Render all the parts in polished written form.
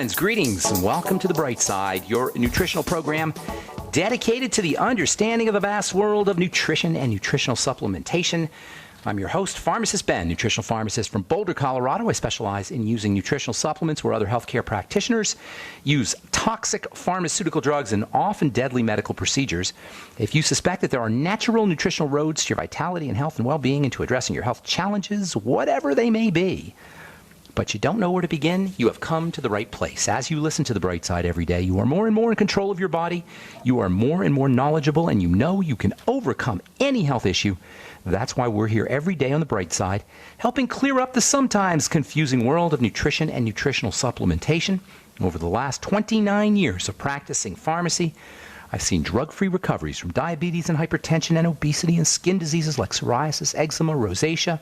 friends, greetings and welcome to The Bright Side, your nutritional program dedicated to the understanding of the vast world of nutrition and nutritional supplementation. I'm your host, Pharmacist Ben, nutritional pharmacist from Boulder, Colorado. I specialize in using nutritional supplements where other healthcare practitioners use toxic pharmaceutical drugs and often deadly medical procedures. If you suspect that there are natural nutritional roads to your vitality and health and well-being and to addressing your health challenges, whatever they may be, but you don't know where to begin, you have come to the right place. As you listen to The Bright Side every day, you are more and more in control of your body. You are more and more knowledgeable, and you know you can overcome any health issue. That's why we're here every day on The Bright Side, helping clear up the sometimes confusing world of nutrition and nutritional supplementation. Over the last 29 years of practicing pharmacy, I've seen drug-free recoveries from diabetes and hypertension and obesity and skin diseases like psoriasis, eczema, rosacea,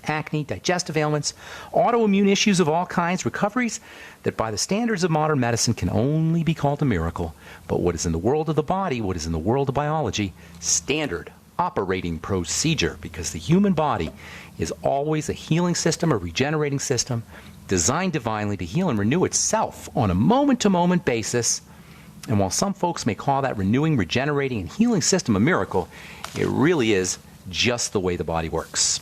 acne, digestive ailments, autoimmune issues of all kinds, recoveries that by the standards of modern medicine can only be called a miracle. But what is in the world of the body, what is in the world of biology, standard operating procedure, because the human body is always a healing system, a regenerating system, designed divinely to heal and renew itself on a moment-to-moment basis. And while some folks may call that renewing, regenerating, and healing system a miracle, it really is just the way the body works.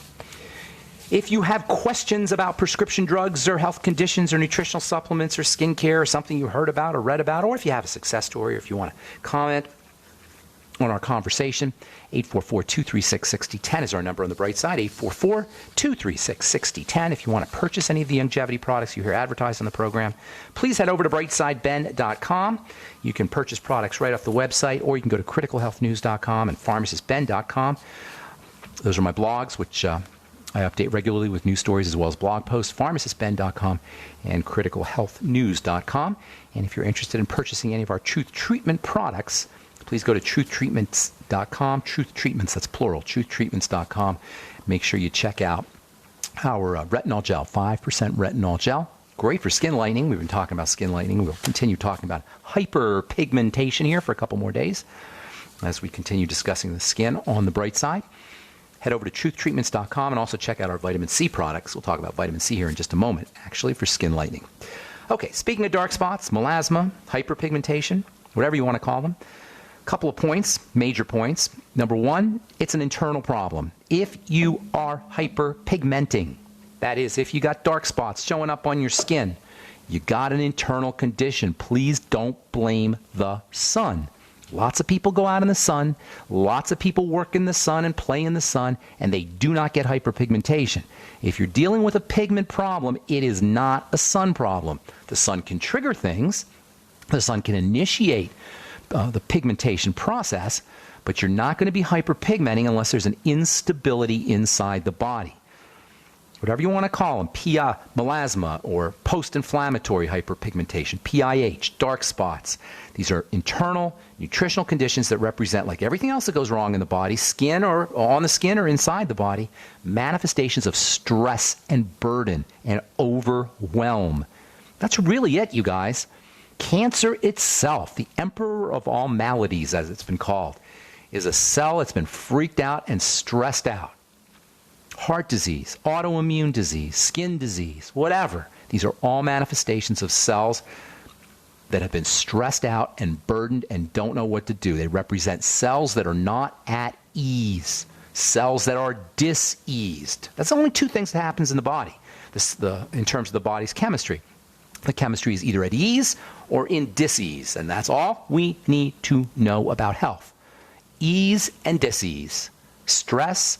If you have questions about prescription drugs or health conditions or nutritional supplements or skincare or something you heard about or read about, or if you have a success story or if you want to comment on our conversation, 844-236-6010 is our number on the Bright Side, 844-236-6010. If you want to purchase any of the longevity products you hear advertised on the program, please head over to brightsideben.com. You can purchase products right off the website, or you can go to criticalhealthnews.com and pharmacistben.com. Those are my blogs, which I update regularly with news stories as well as blog posts, pharmacistben.com and criticalhealthnews.com. And if you're interested in purchasing any of our Truth Treatment products, please go to truthtreatments.com. Truth Treatments, that's plural, truthtreatments.com. Make sure you check out our retinol gel, 5% retinol gel. Great for skin lightening. We've been talking about skin lightening. We'll continue talking about hyperpigmentation here for a couple more days as we continue discussing the skin on the Bright Side. Head over to truthtreatments.com and also check out our vitamin C products. We'll talk about vitamin C here in just a moment, actually, for skin lightening. Okay, speaking of dark spots, melasma, hyperpigmentation, whatever you want to call them, a couple of points, major points. Number one, it's an internal problem. If you are hyperpigmenting, that is, if you got dark spots showing up on your skin, you got an internal condition. Please don't blame the sun. Lots of people go out in the sun, lots of people work in the sun and play in the sun, and they do not get hyperpigmentation. If you're dealing with a pigment problem, it is not a sun problem. The sun can trigger things, the sun can initiate the pigmentation process, but you're not going to be hyperpigmenting unless there's an instability inside the body. Whatever you want to call them, melasma or post-inflammatory hyperpigmentation, PIH, dark spots. These are internal nutritional conditions that represent, like everything else that goes wrong in the body, skin or on the skin or inside the body, manifestations of stress and burden and overwhelm. That's really it, you guys. Cancer itself, the emperor of all maladies, as it's been called, is a cell that's been freaked out and stressed out. Heart disease, autoimmune disease, skin disease, whatever. These are all manifestations of cells that have been stressed out and burdened and don't know what to do. They represent cells that are not at ease, cells that are diseased. That's only two things that happens in the body in terms of the body's chemistry. The chemistry is either at ease or in dis-ease, and that's all we need to know about health. Ease and dis-ease, stress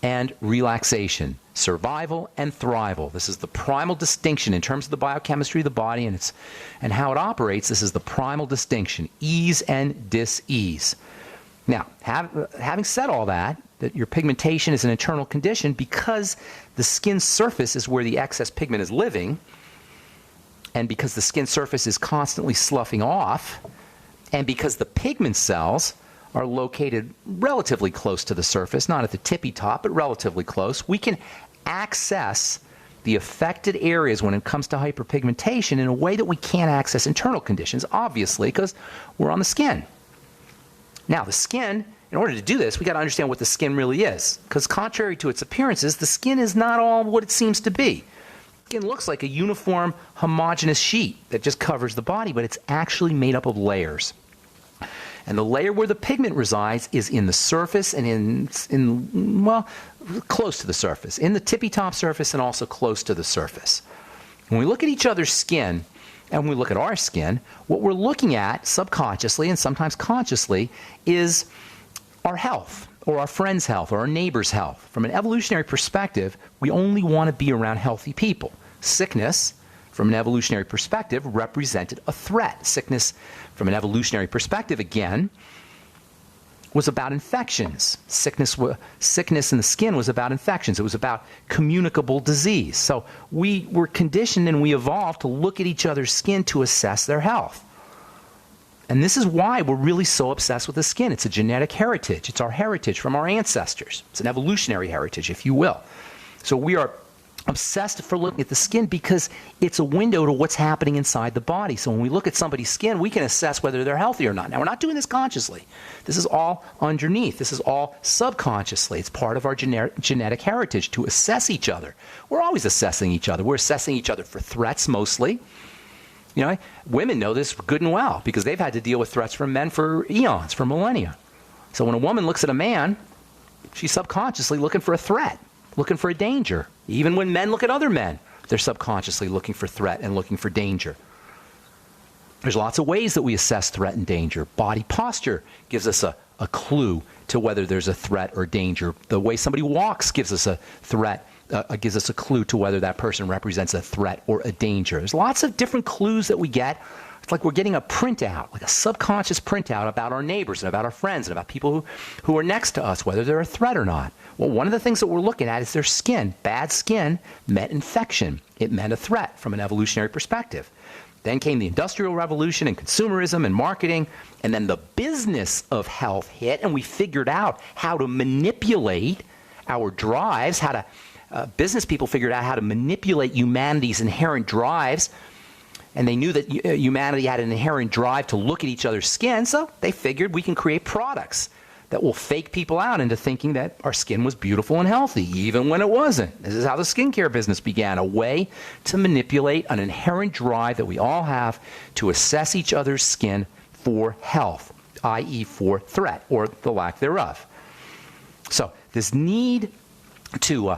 and relaxation, survival and thrival. This is the primal distinction in terms of the biochemistry of the body and how it operates. This is the primal distinction, ease and dis-ease. Now, having said all that your pigmentation is an internal condition because the skin surface is where the excess pigment is living, and because the skin surface is constantly sloughing off, and because the pigment cells are located relatively close to the surface, not at the tippy top, but relatively close, we can access the affected areas when it comes to hyperpigmentation in a way that we can't access internal conditions, obviously, because we're on the skin. Now, the skin, in order to do this, we got to understand what the skin really is, because contrary to its appearances, the skin is not all what it seems to be. Skin looks like a uniform, homogeneous sheet that just covers the body, but it's actually made up of layers. And the layer where the pigment resides is in the surface and well, close to the surface, in the tippy-top surface and also close to the surface. When we look at each other's skin, and when we look at our skin, what we're looking at subconsciously and sometimes consciously is our health, or our friend's health, or our neighbor's health. From an evolutionary perspective, we only want to be around healthy people. Sickness, from an evolutionary perspective, represented a threat. Sickness, from an evolutionary perspective, again, was about infections. Sickness in the skin was about infections. It was about communicable disease. So we were conditioned and we evolved to look at each other's skin to assess their health. And this is why we're really so obsessed with the skin. It's a genetic heritage. It's our heritage from our ancestors. It's an evolutionary heritage, if you will. So we are obsessed for looking at the skin because it's a window to what's happening inside the body. So when we look at somebody's skin, we can assess whether they're healthy or not. Now, we're not doing this consciously. This is all underneath. This is all subconsciously. It's part of our genetic heritage to assess each other. We're always assessing each other. We're assessing each other for threats mostly. You know, women know this good and well because they've had to deal with threats from men for eons, for millennia. So when a woman looks at a man, she's subconsciously looking for a threat, looking for a danger. Even when men look at other men, they're subconsciously looking for threat and looking for danger. There's lots of ways that we assess threat and danger. Body posture gives us a clue to whether there's a threat or danger. The way somebody walks gives us a threat, gives us a clue to whether that person represents a threat or a danger. There's lots of different clues that we get. It's like we're getting a printout, like a subconscious printout about our neighbors and about our friends and about people who are next to us, whether they're a threat or not. Well, one of the things that we're looking at is their skin. Bad skin meant infection. It meant a threat from an evolutionary perspective. Then came the Industrial Revolution and consumerism and marketing, and then the business of health hit, and we figured out how to manipulate our drives, business people figured out how to manipulate humanity's inherent drives, and they knew that humanity had an inherent drive to look at each other's skin, so they figured we can create products that will fake people out into thinking that our skin was beautiful and healthy, even when it wasn't. This is how the skincare business began, a way to manipulate an inherent drive that we all have to assess each other's skin for health, i.e. for threat, or the lack thereof. So this need to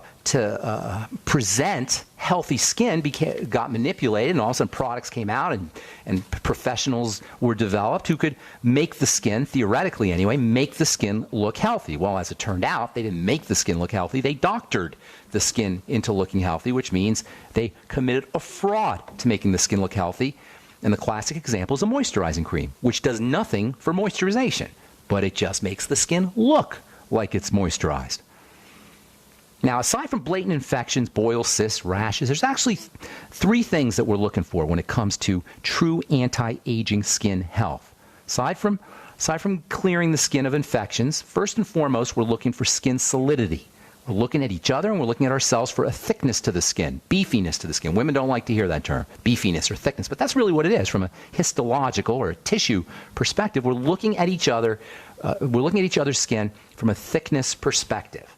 present healthy skin got manipulated, and all of a sudden products came out and professionals were developed who could make the skin, theoretically anyway, make the skin look healthy. Well, as it turned out, they didn't make the skin look healthy. They doctored the skin into looking healthy, which means they committed a fraud to making the skin look healthy. And the classic example is a moisturizing cream, which does nothing for moisturization, but it just makes the skin look like it's moisturized. Now, aside from blatant infections, boils, cysts, rashes, there's actually three things that we're looking for when it comes to true anti-aging skin health. Aside from clearing the skin of infections, first and foremost, we're looking for skin solidity. We're looking at each other and we're looking at ourselves for a thickness to the skin, beefiness to the skin. Women don't like to hear that term, beefiness or thickness, but that's really what it is from a histological or a tissue perspective. We're looking at each other's skin from a thickness perspective.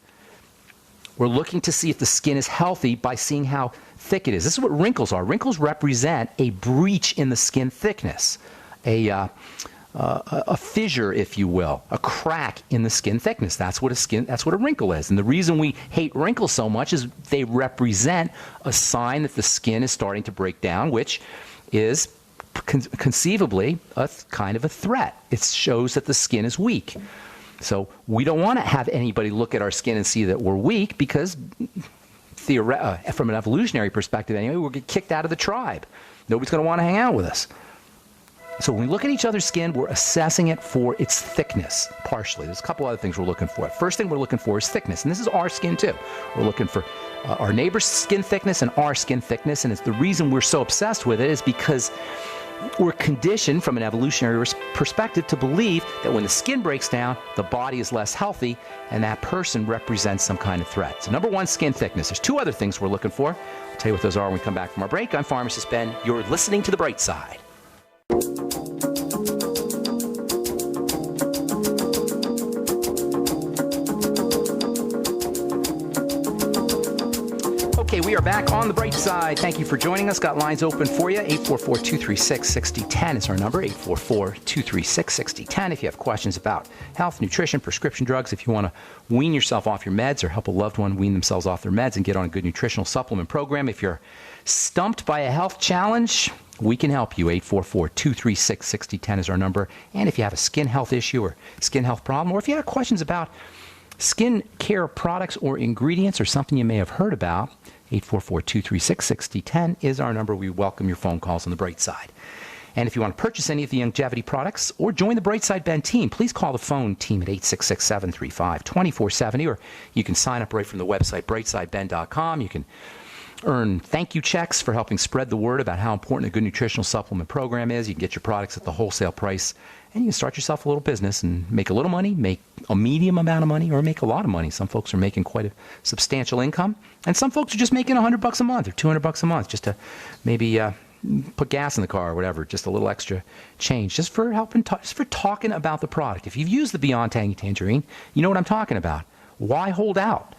We're looking to see if the skin is healthy by seeing how thick it is. This is what wrinkles are. Wrinkles represent a breach in the skin thickness, a fissure, if you will, a crack in the skin thickness. That's what a wrinkle is. And the reason we hate wrinkles so much is they represent a sign that the skin is starting to break down, which is conceivably a kind of a threat. It shows that the skin is weak. So we don't want to have anybody look at our skin and see that we're weak because, from an evolutionary perspective anyway, we'll get kicked out of the tribe. Nobody's going to want to hang out with us. So when we look at each other's skin, we're assessing it for its thickness, partially. There's a couple other things we're looking for. First thing we're looking for is thickness, and this is our skin too. We're looking for our neighbor's skin thickness and our skin thickness, and it's the reason we're so obsessed with it is because we're conditioned from an evolutionary perspective to believe that when the skin breaks down, the body is less healthy, and that person represents some kind of threat. So number one, skin thickness. There's two other things we're looking for. I'll tell you what those are when we come back from our break. I'm Pharmacist Ben. You're listening to The Bright Side. Okay, we are are back on the bright side. Thank you for joining us. Got lines open for you. 844-236-6010 is our number. 844-236-6010. If you have questions about health, nutrition, prescription drugs, if you want to wean yourself off your meds or help a loved one wean themselves off their meds and get on a good nutritional supplement program. If you're stumped by a health challenge, we can help you. 844-236-6010 is our number. And if you have a skin health issue or skin health problem, or if you have questions about skin care products or ingredients or something you may have heard about, 844-236-6010 is our number. We welcome your phone calls on the Bright Side. And if you want to purchase any of the longevity products or join the Bright Side Ben team, please call the phone team at 866-735-2470, or you can sign up right from the website, brightsideben.com. You can earn thank you checks for helping spread the word about how important a good nutritional supplement program is. You can get your products at the wholesale price, and you can start yourself a little business and make a little money, make a medium amount of money, or make a lot of money. Some folks are making quite a substantial income, and some folks are just making $100 a month or $200 a month just to maybe put gas in the car or whatever, just a little extra change, just for helping, just for talking about the product. If you've used the Beyond Tangy Tangerine, you know what I'm talking about. Why hold out?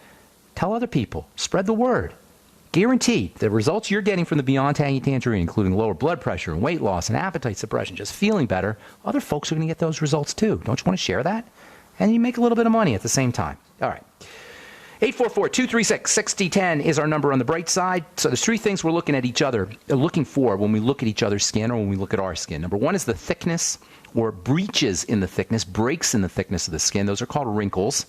Tell other people. Spread the word. Guaranteed, the results you're getting from the Beyond Tangy Tangerine, including lower blood pressure and weight loss and appetite suppression, just feeling better, other folks are going to get those results too. Don't you want to share that? And you make a little bit of money at the same time. All right. 844-236-6010 is our number on the Bright Side. So there's three things we're looking for when we look at each other's skin or when we look at our skin. Number one is the thickness or breaches in the thickness, breaks in the thickness of the skin. Those are called wrinkles.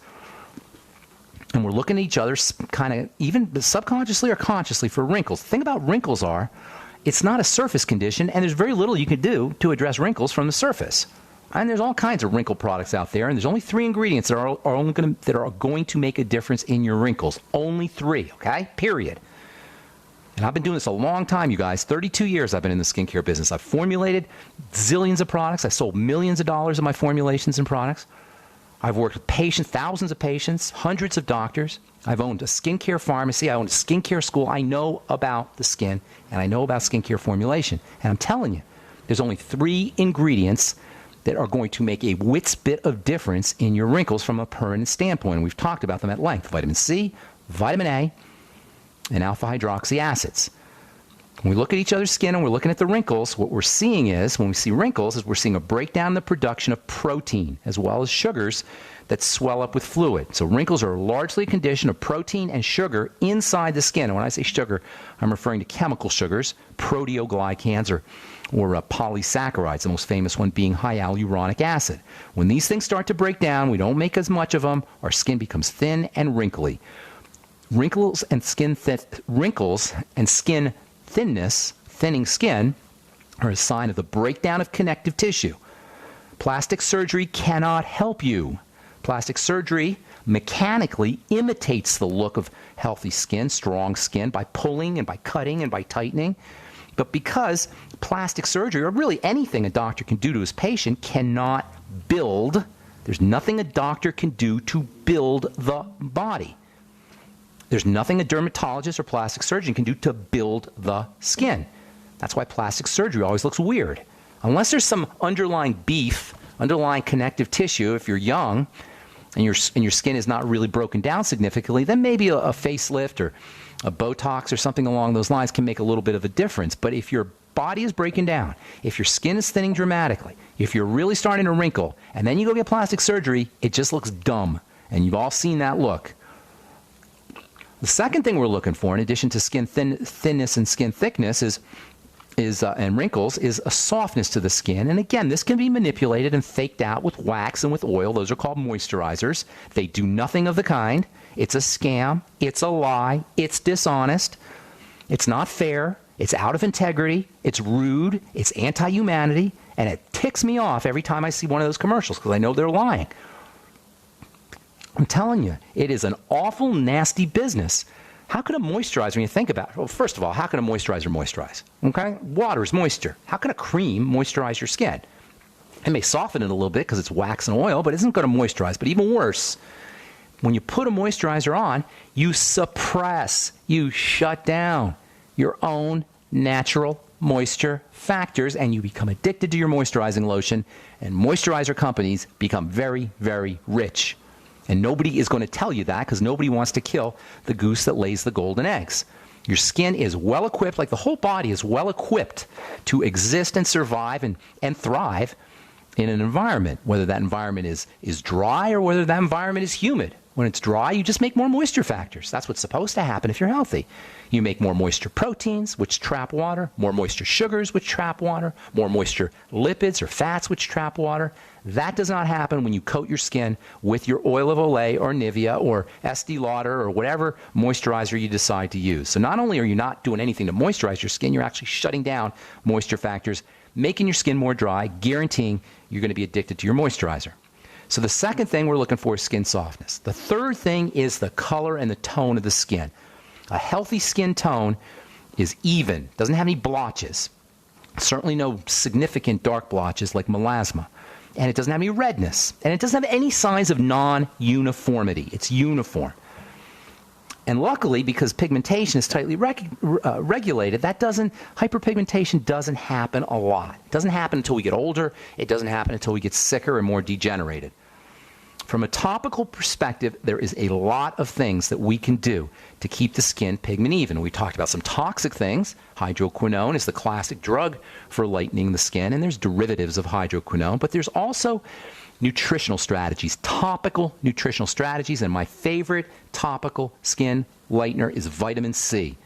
And we're looking at each other kind of even subconsciously or consciously for wrinkles. The thing about wrinkles are, it's not a surface condition, and there's very little you can do to address wrinkles from the surface. And there's all kinds of wrinkle products out there, and there's only 3 ingredients that are going to make a difference in your wrinkles. Only 3, okay? Period. And I've been doing this a long time, you guys. 32 years I've been in the skincare business. I've formulated zillions of products. I sold millions of dollars of my formulations and products. I've worked with patients, thousands of patients, hundreds of doctors. I've owned a skincare pharmacy. I owned a skincare school. I know about the skin, and I know about skincare formulation. And I'm telling you, there's only 3 ingredients that are going to make a wit's bit of difference in your wrinkles from a permanent standpoint. And we've talked about them at length. Vitamin C, vitamin A, and alpha hydroxy acids. When we look at each other's skin and we're looking at the wrinkles, what we're seeing is, when we see wrinkles, is we're seeing a breakdown in the production of protein as well as sugars that swell up with fluid. So wrinkles are largely a condition of protein and sugar inside the skin. And when I say sugar, I'm referring to chemical sugars, proteoglycans or polysaccharides, the most famous one being high hyaluronic acid. When these things start to break down, we don't make as much of them, our skin becomes thin and wrinkly. Wrinkles and skin thinness, thinning skin, are a sign of the breakdown of connective tissue. Plastic surgery cannot help you. Plastic surgery mechanically imitates the look of healthy skin, strong skin, by pulling and by cutting and by tightening. But because plastic surgery, or really anything a doctor can do to his patient, cannot build, there's nothing a doctor can do to build the body. There's nothing a dermatologist or plastic surgeon can do to build the skin. That's why plastic surgery always looks weird. Unless there's some underlying beef, underlying connective tissue, if you're young and your skin is not really broken down significantly, then maybe a facelift or a Botox or something along those lines can make a little bit of a difference. But if your body is breaking down, if your skin is thinning dramatically, if you're really starting to wrinkle, and then you go get plastic surgery, it just looks dumb. And you've all seen that look. The second thing we're looking for, in addition to skin thinness and skin thickness, and wrinkles, is a softness to the skin. And again, this can be manipulated and faked out with wax and with oil. Those are called moisturizers. They do nothing of the kind. It's a scam. It's a lie. It's dishonest. It's not fair. It's out of integrity. It's rude. It's anti-humanity. And it ticks me off every time I see one of those commercials because I know they're lying. I'm telling you, it is an awful, nasty business. How can a moisturizer, when you think about it, well, first of all, how can a moisturizer moisturize? Okay? Water is moisture. How can a cream moisturize your skin? It may soften it a little bit because it's wax and oil, but it isn't going to moisturize. But even worse, when you put a moisturizer on, you suppress, you shut down your own natural moisture factors, and you become addicted to your moisturizing lotion, and moisturizer companies become very, very rich. And nobody is going to tell you that because nobody wants to kill the goose that lays the golden eggs. Your skin is well equipped, like the whole body is well equipped to exist and survive and thrive in an environment, whether that environment is dry or whether that environment is humid. When it's dry, you just make more moisture factors. That's what's supposed to happen if you're healthy. You make more moisture proteins, which trap water, more moisture sugars, which trap water, more moisture lipids or fats, which trap water. That does not happen when you coat your skin with your oil of Olay or Nivea or Estee Lauder or whatever moisturizer you decide to use. So not only are you not doing anything to moisturize your skin, you're actually shutting down moisture factors, making your skin more dry, guaranteeing you're going to be addicted to your moisturizer. So the second thing we're looking for is skin softness. The third thing is the color and the tone of the skin. A healthy skin tone is even, doesn't have any blotches, certainly no significant dark blotches like melasma, and it doesn't have any redness, and it doesn't have any signs of non-uniformity. It's uniform. And luckily, because pigmentation is tightly regulated, hyperpigmentation doesn't happen a lot. It doesn't happen until we get older. It doesn't happen until we get sicker and more degenerated. From a topical perspective, there is a lot of things that we can do to keep the skin pigment even. We talked about some toxic things. Hydroquinone is the classic drug for lightening the skin, and there's derivatives of hydroquinone, but there's also nutritional strategies, topical nutritional strategies, and my favorite topical skin lightener is vitamin C.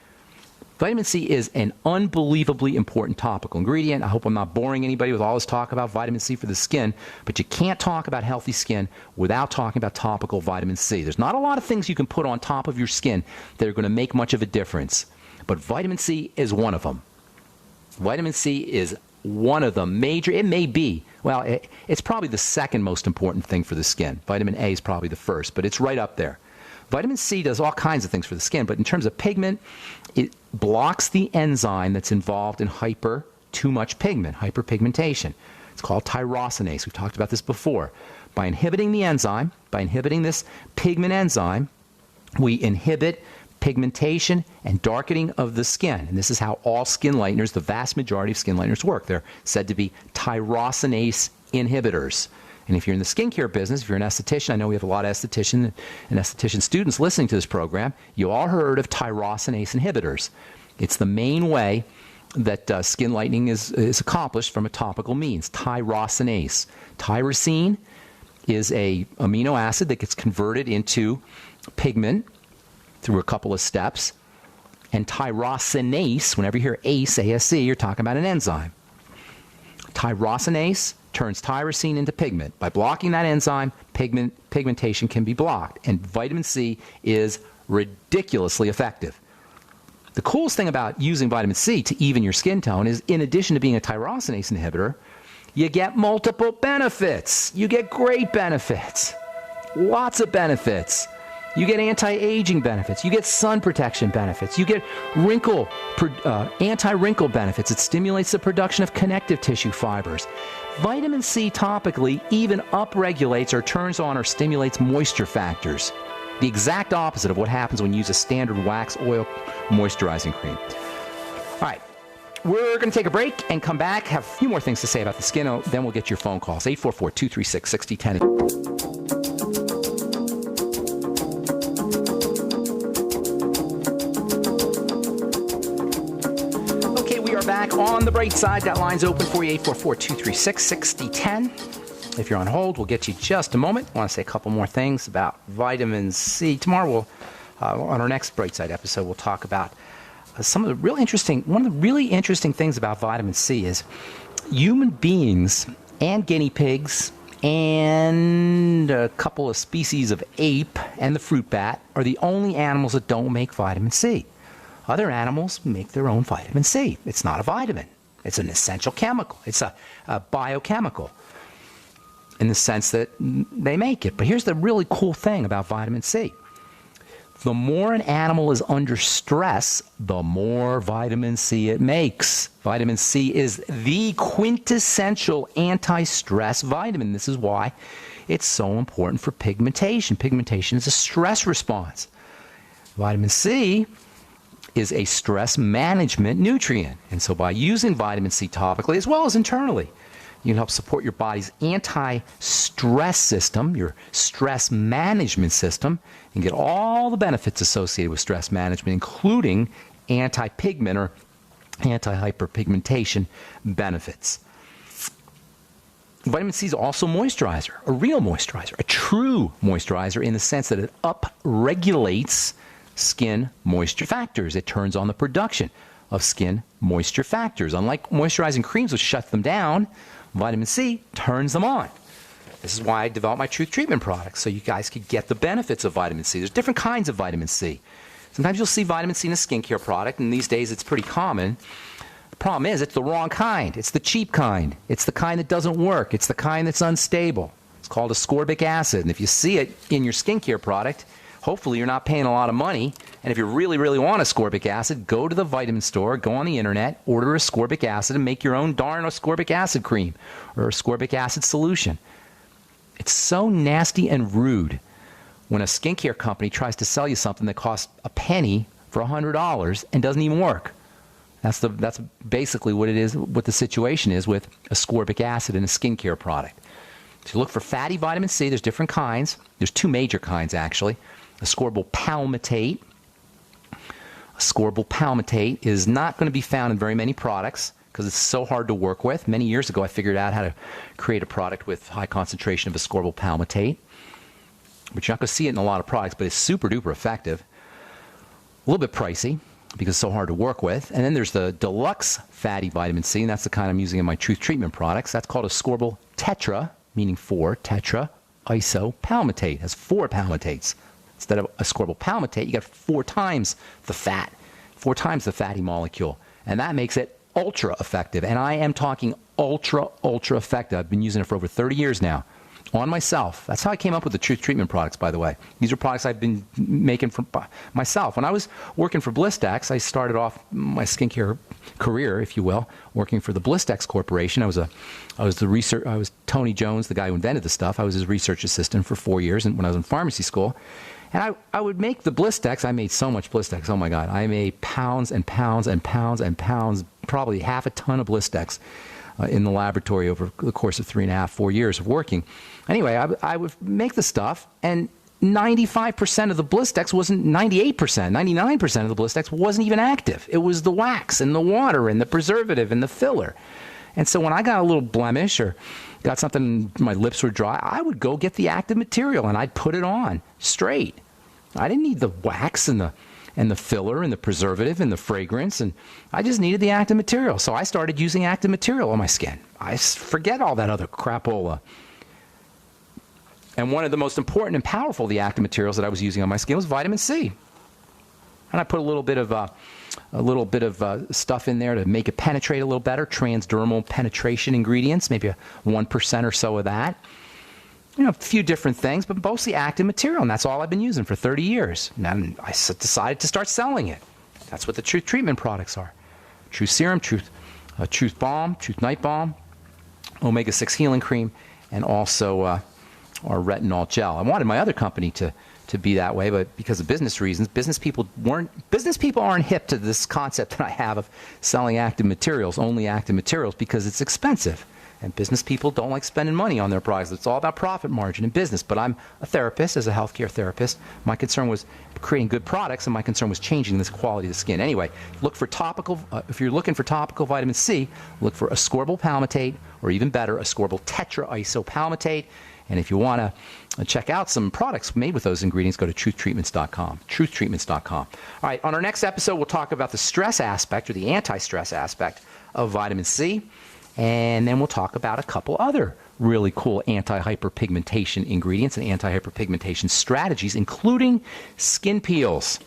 Vitamin C is an unbelievably important topical ingredient. I hope I'm not boring anybody with all this talk about vitamin C for the skin, but you can't talk about healthy skin without talking about topical vitamin C. There's not a lot of things you can put on top of your skin that are going to make much of a difference, but vitamin C is one of them. Vitamin C is one of the major, it may be, well, it's probably the second most important thing for the skin. Vitamin A is probably the first, but it's right up there. Vitamin C does all kinds of things for the skin, but in terms of pigment, it blocks the enzyme that's involved in too much pigment, hyperpigmentation. It's called tyrosinase. We've talked about this before. By inhibiting the enzyme, by inhibiting this pigment enzyme, we inhibit pigmentation and darkening of the skin. And this is how all skin lighteners, the vast majority of skin lighteners work. They're said to be tyrosinase inhibitors. And if you're in the skincare business, if you're an esthetician, I know we have a lot of esthetician and esthetician students listening to this program, you all heard of tyrosinase inhibitors. It's the main way that skin lightening is accomplished from a topical means, tyrosinase. Tyrosine is a amino acid that gets converted into pigment through a couple of steps. And tyrosinase, whenever you hear ACE, ASC, you're talking about an enzyme. Tyrosinase turns tyrosine into pigment. By blocking that enzyme, pigmentation can be blocked. And vitamin C is ridiculously effective. The coolest thing about using vitamin C to even your skin tone is, in addition to being a tyrosinase inhibitor, you get multiple benefits. You get great benefits. Lots of benefits. You get anti-aging benefits. You get sun protection benefits. You get anti-wrinkle benefits. It stimulates the production of connective tissue fibers. Vitamin C topically even upregulates or turns on or stimulates moisture factors. The exact opposite of what happens when you use a standard wax oil moisturizing cream. All right. We're going to take a break and come back, have a few more things to say about the skin, then we'll get your phone calls. 844-236-6010. Back on the bright side. Got lines open for you, 844-236-6010. If you're on hold, we'll get you just a moment. I want to say a couple more things about vitamin C. Tomorrow, on our next bright side episode, we'll talk about one of the really interesting things about vitamin C is human beings and guinea pigs and a couple of species of ape and the fruit bat are the only animals that don't make vitamin C. Other animals make their own vitamin C. It's not a vitamin. It's an essential chemical. It's a biochemical in the sense that they make it. But here's the really cool thing about vitamin C. The more an animal is under stress, the more vitamin C it makes. Vitamin C is the quintessential anti-stress vitamin. This is why it's so important for pigmentation. Pigmentation is a stress response. Vitamin C is a stress management nutrient. And so by using vitamin C topically as well as internally, you can help support your body's anti-stress system, your stress management system, and get all the benefits associated with stress management, including anti-pigment or anti-hyperpigmentation benefits. Vitamin C is also moisturizer, a real moisturizer, a true moisturizer in the sense that it upregulates skin moisture factors. It turns on the production of skin moisture factors. Unlike moisturizing creams, which shut them down, vitamin C turns them on. This is why I developed my Truth Treatment products, so you guys could get the benefits of vitamin C. There's different kinds of vitamin C. Sometimes you'll see vitamin C in a skincare product, and these days it's pretty common. The problem is it's the wrong kind. It's the cheap kind. It's the kind that doesn't work. It's the kind that's unstable. It's called ascorbic acid, and if you see it in your skincare product, hopefully you're not paying a lot of money. And if you really, really want ascorbic acid, go to the vitamin store, go on the internet, order ascorbic acid, and make your own darn ascorbic acid cream or ascorbic acid solution. It's so nasty and rude when a skincare company tries to sell you something that costs a penny for $100 and doesn't even work. That's basically what it is, what the situation is with ascorbic acid in a skincare product. So look for fatty vitamin C. There's different kinds. There's two major kinds, actually. Ascorbyl palmitate. Ascorbyl palmitate is not going to be found in very many products because it's so hard to work with. Many years ago, I figured out how to create a product with high concentration of ascorbyl palmitate. But you're not going to see it in a lot of products, but it's super duper effective. A little bit pricey because it's so hard to work with. And then there's the deluxe fatty vitamin C, and that's the kind I'm using in my Truth Treatment products. That's called ascorbyl tetra, meaning 4, tetra isopalmitate. It has 4 palmitates. Instead of ascorbyl palmitate, you got 4 times the fat, 4 times the fatty molecule. And that makes it ultra effective. And I am talking ultra effective. I've been using it for over 30 years now on myself. That's how I came up with the Truth Treatment products, by the way. These are products I've been making for myself. When I was working for Blistex, I started off my skincare career, if you will, working for the Blistex Corporation. I was Tony Jones, the guy who invented the stuff. I was his research assistant for 4 years when I was in pharmacy school. And I would make the Blistex. I made so much Blistex. Oh, my God. I made pounds and pounds and pounds and pounds, probably half a ton of Blistex in the laboratory over the course of 3.5, 4 years of working. Anyway, I would make the stuff, and 95% of the Blistex wasn't, 98%, 99% of the Blistex wasn't even active. It was the wax and the water and the preservative and the filler. And so when I got a little blemish or got something, my lips were dry, I would go get the active material and I'd put it on straight. I didn't need the wax and the filler and the preservative and the fragrance, and I just needed the active material. So I started using active material on my skin. I forget all that other crapola. And one of the most important and powerful of the active materials that I was using on my skin was vitamin C. And I put a little bit of stuff in there to make it penetrate a little better, transdermal penetration ingredients, maybe 1% or so of that. You know, a few different things, but mostly active material, and that's all I've been using for 30 years. And then I decided to start selling it. That's what the Truth Treatment products are. Truth Serum, Truth Balm, Truth Night Balm, Omega-6 Healing Cream, and also our retinol gel. I wanted my other company to be that way, but because of business reasons, business people aren't hip to this concept that I have of selling active materials, only active materials, because it's expensive. And business people don't like spending money on their products. It's all about profit margin in business. But I'm a therapist, as a healthcare therapist. My concern was creating good products, and my concern was changing this quality of the skin. Anyway, look for topical. If you're looking for topical vitamin C, look for ascorbyl palmitate, or even better, ascorbyl tetra isopalmitate. And if you want to check out some products made with those ingredients, go to truthtreatments.com. Truthtreatments.com. All right, on our next episode, we'll talk about the stress aspect, or the anti-stress aspect of vitamin C. And then we'll talk about a couple other really cool anti-hyperpigmentation ingredients and anti-hyperpigmentation strategies, including skin peels,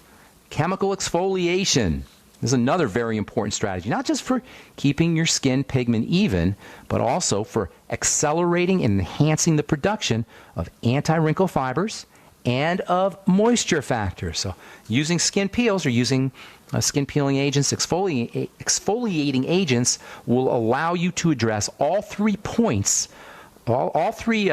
chemical exfoliation. This is another very important strategy, not just for keeping your skin pigment even, but also for accelerating and enhancing the production of anti-wrinkle fibers and of moisture factors. So using skin peels or using skin peeling agents, exfoliating agents will allow you to address all 3 points, all three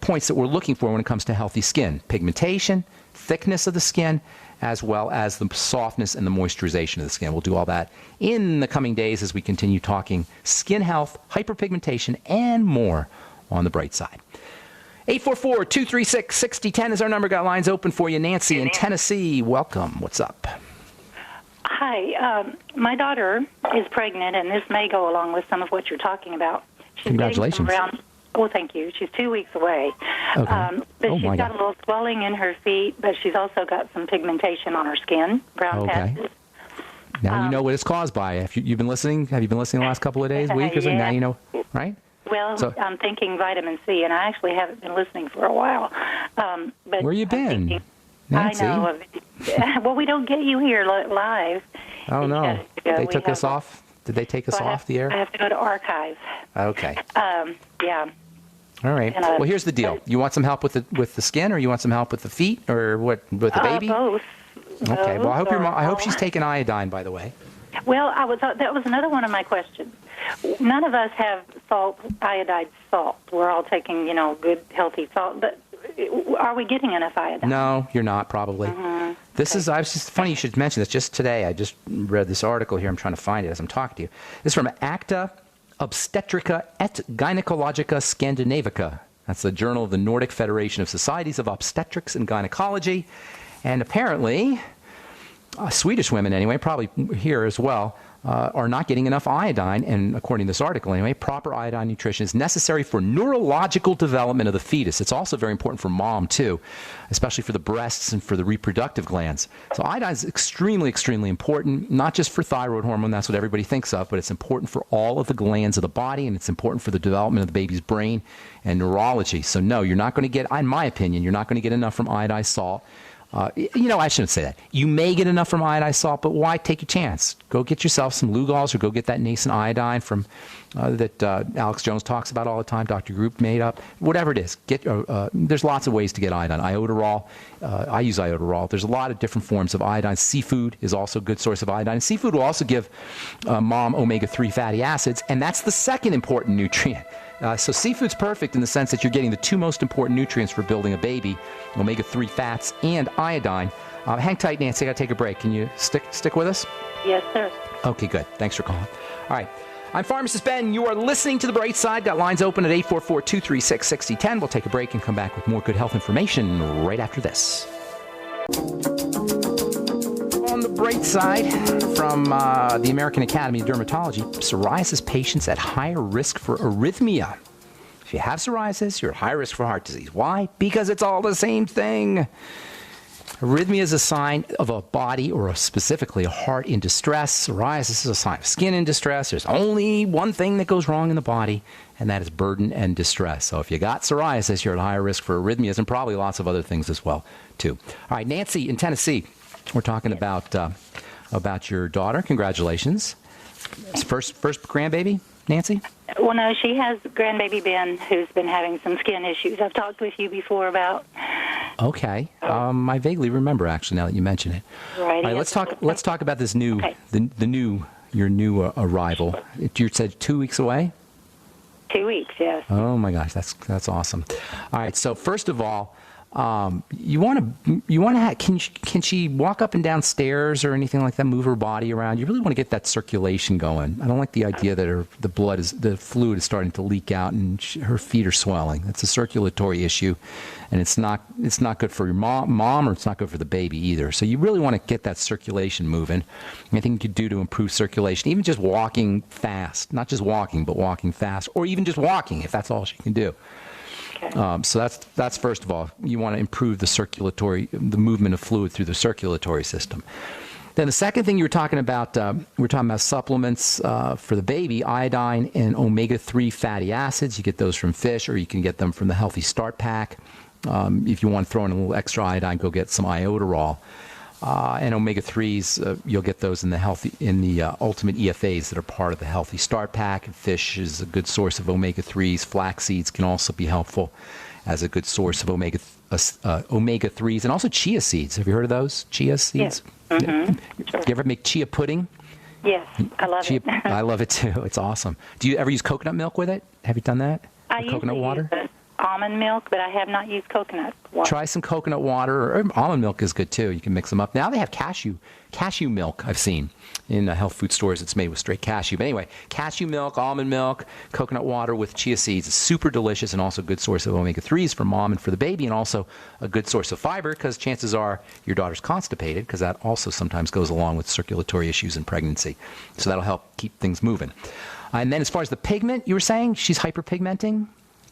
points that we're looking for when it comes to healthy skin: pigmentation, thickness of the skin, as well as the softness and the moisturization of the skin. We'll do all that in the coming days as we continue talking skin health, hyperpigmentation, and more on the bright side. 844-236-6010 is our number. Got lines open for you. Nancy in Tennessee, welcome. What's up? Hi. My daughter is pregnant, and this may go along with some of what you're talking about. She's Congratulations. Oh, thank you. She's 2 weeks away. Okay. But she's got a little swelling in her feet, but she's also got some pigmentation on her skin, brown patches. Now you know what it's caused by. If you've been listening, have you been listening the last couple of days, week or so? Now you know, right? Well, I'm thinking vitamin C, and I actually haven't been listening for a while. But where you been, Nancy? I know. Well, we don't get you here live. Oh, no. They took us off? Did they take us off the air? I have to go to archive. Okay. Yeah. All right. Well, here's the deal. You want some help with the skin, or you want some help with the feet, or what, with the baby? Both. Okay. Well, I hope she's taking iodine, by the way. Well, that was another one of my questions. None of us have iodized salt. We're all taking, good, healthy salt. But are we getting enough iodine? No, you're not, probably. Mm-hmm. It's funny you should mention this. Just today, I just read this article here. I'm trying to find it as I'm talking to you. This is from Acta Obstetrica et Gynecologica Scandinavica. That's the Journal of the Nordic Federation of Societies of Obstetrics and Gynecology. And apparently, Swedish women anyway, probably here as well, are not getting enough iodine. And according to this article anyway, proper iodine nutrition is necessary for neurological development of the fetus. It's also very important for mom, too, especially for the breasts and for the reproductive glands. So iodine is extremely, extremely important, not just for thyroid hormone. That's what everybody thinks of, but it's important for all of the glands of the body, and it's important for the development of the baby's brain and neurology. So no, you're not going to get, in my opinion, you're not going to get enough from iodized salt. I shouldn't say that. You may get enough from iodized salt, but why take a chance? Go get yourself some Lugol's, or go get that nascent iodine from that Alex Jones talks about all the time, Dr. Group made up. Whatever it is, there's lots of ways to get iodine. Iodoral, I use iodoral. There's a lot of different forms of iodine. Seafood is also a good source of iodine. And seafood will also give mom omega-3 fatty acids, and that's the second important nutrient. So seafood's perfect in the sense that you're getting the two most important nutrients for building a baby, omega-3 fats and iodine. Hang tight, Nancy. I got to take a break. Can you stick with us? Yes, sir. Okay, good. Thanks for calling. All right. I'm Pharmacist Ben. You are listening to The Bright Side. Got lines open at 844-236-6010. We'll take a break and come back with more good health information right after this. On the bright side, from the American Academy of Dermatology, psoriasis patients at higher risk for arrhythmia. If you have psoriasis, you're at high risk for heart disease. Why? Because it's all the same thing. Arrhythmia is a sign of a body, or specifically a heart, in distress. Psoriasis is a sign of skin in distress. There's only one thing that goes wrong in the body, and that is burden and distress. So if you got psoriasis, you're at higher risk for arrhythmias, and probably lots of other things as well, too. All right, Nancy in Tennessee. We're talking about your daughter. Congratulations. First grandbaby, Nancy? Well, no, she has grandbaby Ben, who's been having some skin issues. I've talked with you before about. Okay. I vaguely remember, actually, now that you mention it. Right. All right, let's talk about this new, your new arrival. You said 2 weeks away? 2 weeks, yes. Oh my gosh, that's awesome. All right, so first of all, you want to can she walk up and down stairs or anything like that, move her body around? You really want to get that circulation going. I don't like the idea that the fluid is starting to leak out and her feet are swelling. That's a circulatory issue, and it's not good for your mom, or it's not good for the baby either. So you really want to get that circulation moving. Anything you could do to improve circulation, even just walking fast, not just walking, but walking fast, or even just walking if that's all she can do. So that's first of all, you want to improve the movement of fluid through the circulatory system. Then the second thing you were talking about, we're talking about supplements for the baby, iodine and omega-3 fatty acids. You get those from fish, or you can get them from the Healthy Start Pack. If you want to throw in a little extra iodine, go get some iodoral. And omega-3s, you'll get those in the Ultimate EFAs that are part of the Healthy Start Pack. Fish is a good source of omega-3s. Flax seeds can also be helpful as a good source of omega-3s, and also chia seeds. Have you heard of those? Chia seeds? Yes. Mm-hmm. Sure. Do you ever make chia pudding? Yes, I love it. I love it too. It's awesome. Do you ever use coconut milk with it? Have you done that? I coconut water? almond milk, but I have not used coconut water. Try some coconut water, or almond milk is good too. You can mix them up. Now they have cashew milk, I've seen in health food stores. It's made with straight cashew. But anyway, cashew milk, almond milk, coconut water with chia seeds is super delicious and also a good source of omega-3s for mom and for the baby, and also a good source of fiber because chances are your daughter's constipated, because that also sometimes goes along with circulatory issues in pregnancy. So that'll help keep things moving. And then as far as the pigment, you were saying she's hyperpigmenting?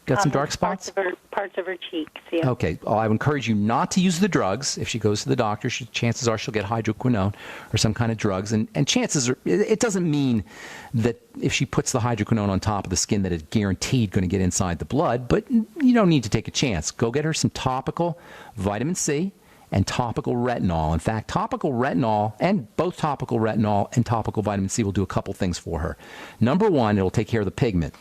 Got some dark spots? Parts of her cheeks, yeah. Okay. Well, I would encourage you not to use the drugs. If she goes to the doctor, chances are she'll get hydroquinone or some kind of drugs. And chances are, it doesn't mean that if she puts the hydroquinone on top of the skin that it's guaranteed going to get inside the blood, but you don't need to take a chance. Go get her some topical vitamin C and topical retinol. In fact, topical retinol and both topical retinol and topical vitamin C will do a couple things for her. Number one, it'll take care of the pigment.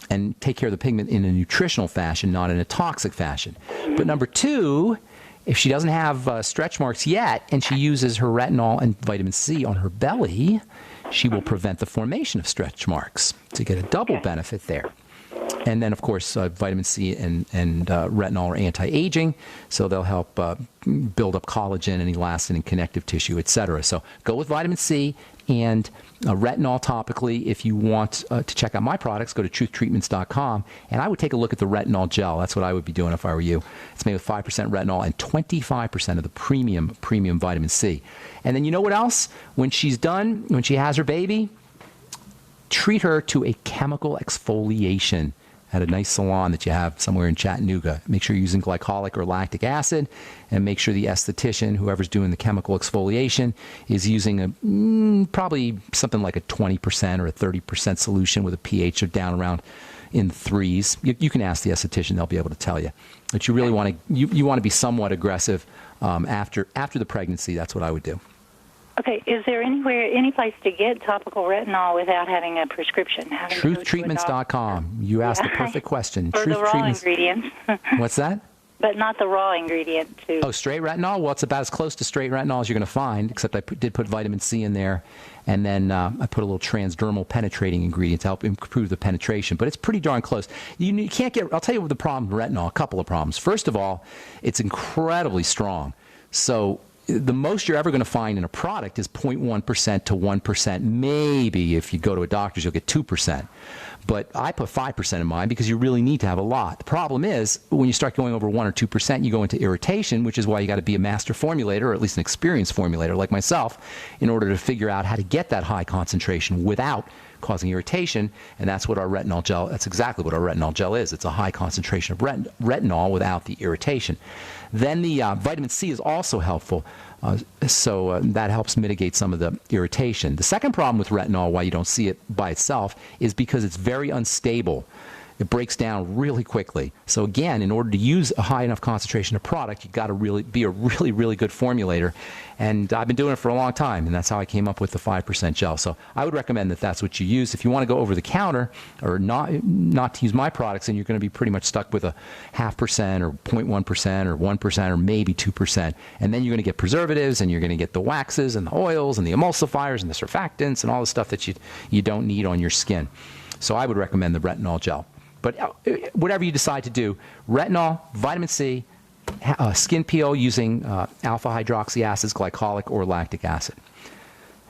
And take care of the pigment in a nutritional fashion, not in a toxic fashion. But number two, if she doesn't have stretch marks yet and she uses her retinol and vitamin C on her belly, she will prevent the formation of stretch marks. So you get a double benefit there. And then, of course, vitamin C and retinol are anti-aging, so they'll help build up collagen and elastin and connective tissue, etc. So go with vitamin C and retinol topically. If you want to check out my products, go to truthtreatments.com, and I would take a look at the retinol gel. That's what I would be doing if I were you. It's made with 5% retinol and 25% of the premium vitamin C. And then you know what else? When she's done, when she has her baby, treat her to a chemical exfoliation at a nice salon that you have somewhere in Chattanooga. Make sure you're using glycolic or lactic acid, and make sure the esthetician, whoever's doing the chemical exfoliation, is using probably something like a 20% or a 30% solution with a pH of down around in threes. You can ask the esthetician; they'll be able to tell you. But you really want to you want to be somewhat aggressive after the pregnancy. That's what I would do. Okay, is there any place to get topical retinol without having a prescription? Truthtreatments.com. You asked the perfect question. For the raw ingredients. What's that? But not the raw ingredient, too. Oh, straight retinol? Well, it's about as close to straight retinol as you're going to find, except I did put vitamin C in there, and then I put a little transdermal penetrating ingredient to help improve the penetration. But it's pretty darn close. You can't get, I'll tell you what the problem with retinol, a couple of problems. First of all, it's incredibly strong. So the most you're ever going to find in a product is 0.1% to 1%. Maybe if you go to a doctor's, you'll get 2%. But I put 5% in mine because you really need to have a lot. The problem is when you start going over 1 or 2%, you go into irritation, which is why you got to be a master formulator, or at least an experienced formulator like myself, in order to figure out how to get that high concentration without causing irritation. And that's what our retinol gel, that's exactly what our retinol gel is. It's a high concentration of retinol without the irritation. Then the vitamin C is also helpful. So that helps mitigate some of the irritation. The second problem with retinol, why you don't see it by itself, is because it's very unstable. It breaks down really quickly. So again, in order to use a high enough concentration of product, you've got to really be a really good formulator. And I've been doing it for a long time, and that's how I came up with the 5% gel. So I would recommend that that's what you use. If you want to go over the counter or not to use my products, then you're going to be pretty much stuck with a 0.5% or 0.1% or 1% or maybe 2%. And then you're going to get preservatives, and you're going to get the waxes and the oils and the emulsifiers and the surfactants and all the stuff that you don't need on your skin. So I would recommend the retinol gel. But whatever you decide to do, retinol, vitamin C, skin peel using alpha hydroxy acids, glycolic or lactic acid.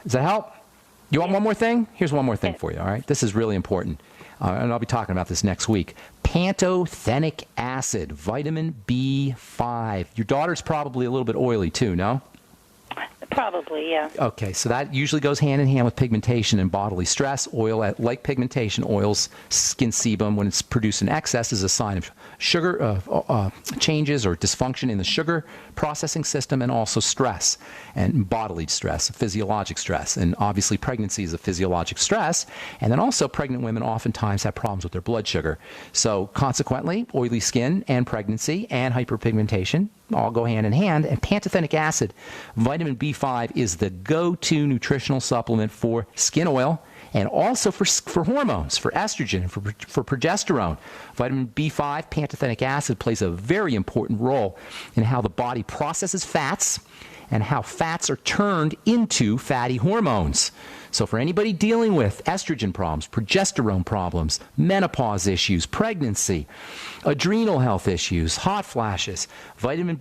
Does that help? You want one more thing? Here's one more thing for you, all right? This is really important, and I'll be talking about this next week. Pantothenic acid, vitamin B5. Your daughter's probably a little bit oily too, no? Probably, yeah. Okay, so that usually goes hand in hand with pigmentation and bodily stress. Oil, like pigmentation, oils skin sebum when it's produced in excess is a sign of sugar changes or dysfunction in the sugar processing system, and also stress and bodily stress, physiologic stress. And obviously pregnancy is a physiologic stress. And then also pregnant women oftentimes have problems with their blood sugar. So consequently, oily skin and pregnancy and hyperpigmentation all go hand in hand. And pantothenic acid, vitamin B5, is the go-to nutritional supplement for skin oil and also for hormones, for estrogen, and for progesterone. Vitamin B5, pantothenic acid, plays a very important role in how the body processes fats and how fats are turned into fatty hormones. So for anybody dealing with estrogen problems, progesterone problems, menopause issues, pregnancy, adrenal health issues, hot flashes,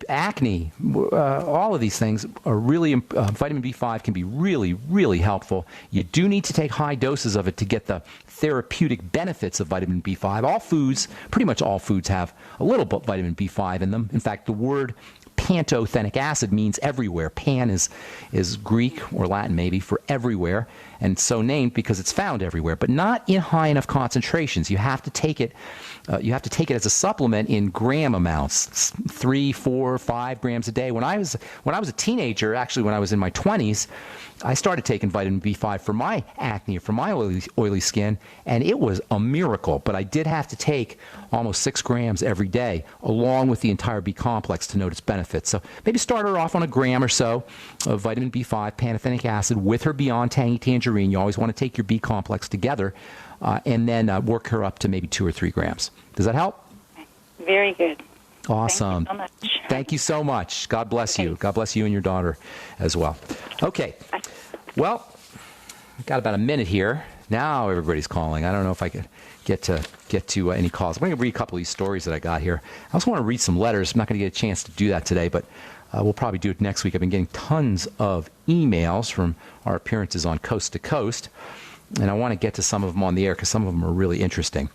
acne, all of these things are really, vitamin B5 can be really, really helpful. You do need to take high doses of it to get the therapeutic benefits of vitamin B5. All foods, pretty much all foods have a little bit vitamin B5 in them. In fact, the word pantothenic acid means everywhere. Pan is Greek or Latin maybe for everywhere, and so named because it's found everywhere, but not in high enough concentrations. You have to take it. You have to take it as a supplement in gram amounts, 3, 4, 5 grams a day. When I was a teenager, actually when I was in my 20s, I started taking vitamin B5 for my acne, for my oily skin, and it was a miracle. But I did have to take almost 6 grams every day, along with the entire B complex to note its benefits. So maybe start her off on a gram or so of vitamin B5, pantothenic acid, with her Beyond Tangy Tangerine. You always want to take your B complex together, and then work her up to maybe 2 or 3 grams. Does that help? Very good. Awesome. Thank you so much. Thank you so much. God bless you. God bless you and your daughter as well. Okay. Well, we've got about a minute here. Now everybody's calling. I don't know if I could get to any calls. I'm going to read a couple of these stories that I got here. I also want to read some letters. I'm not going to get a chance to do that today, but we'll probably do it next week. I've been getting tons of emails from our appearances on Coast to Coast, and I want to get to some of them on the air because some of them are really interesting.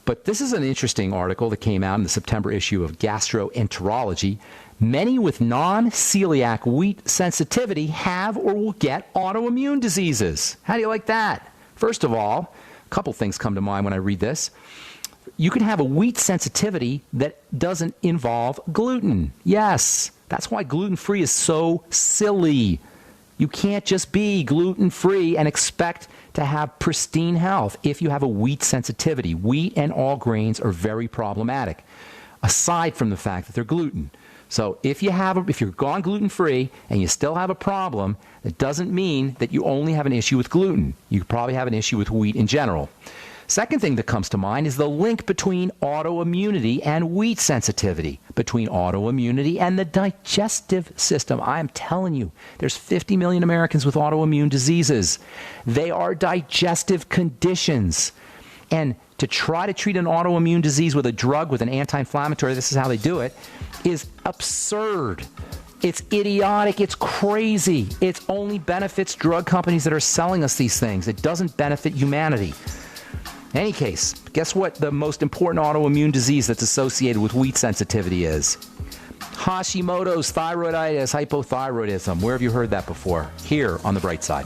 But this is an interesting article that came out in the September issue of Gastroenterology. Many with non-celiac wheat sensitivity have or will get autoimmune diseases. How do you like that? First of all, a couple things come to mind when I read this. You can have a wheat sensitivity that doesn't involve gluten. Yes, that's why gluten-free is so silly. You can't just be gluten-free and expect to have pristine health if you have a wheat sensitivity. Wheat and all grains are very problematic, aside from the fact that they're gluten. So if you're gone gluten-free and you still have a problem, it doesn't mean that you only have an issue with gluten. You probably have an issue with wheat in general. Second thing that comes to mind is the link between autoimmunity and wheat sensitivity, between autoimmunity and the digestive system. I am telling you, there's 50 million Americans with autoimmune diseases. They are digestive conditions. And to try to treat an autoimmune disease with a drug, with an anti-inflammatory, this is how they do it, is absurd. It's idiotic. It's crazy. It only benefits drug companies that are selling us these things. It doesn't benefit humanity. In any case, guess what the most important autoimmune disease that's associated with wheat sensitivity is? Hashimoto's thyroiditis, hypothyroidism. Where have you heard that before? Here on The Bright Side.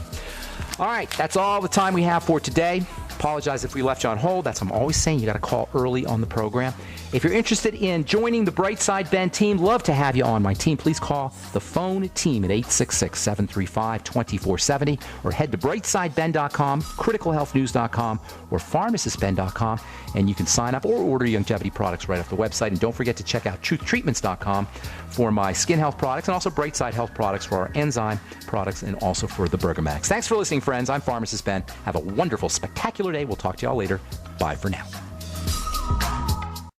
All right, that's all the time we have for today. Apologize if we left you on hold. That's what I'm always saying. You got to call early on the program. If you're interested in joining the Bright Side Ben team, love to have you on my team. Please call the phone team at 866-735-2470 or head to brightsideben.com, criticalhealthnews.com, or pharmacistben.com, and you can sign up or order longevity products right off the website. And don't forget to check out truthtreatments.com for my skin health products and also Bright Side health products for our enzyme products and also for the Bergamatics. Thanks for listening, friends. I'm Pharmacist Ben. Have a wonderful, spectacular day. We'll talk to y'all later. Bye for now.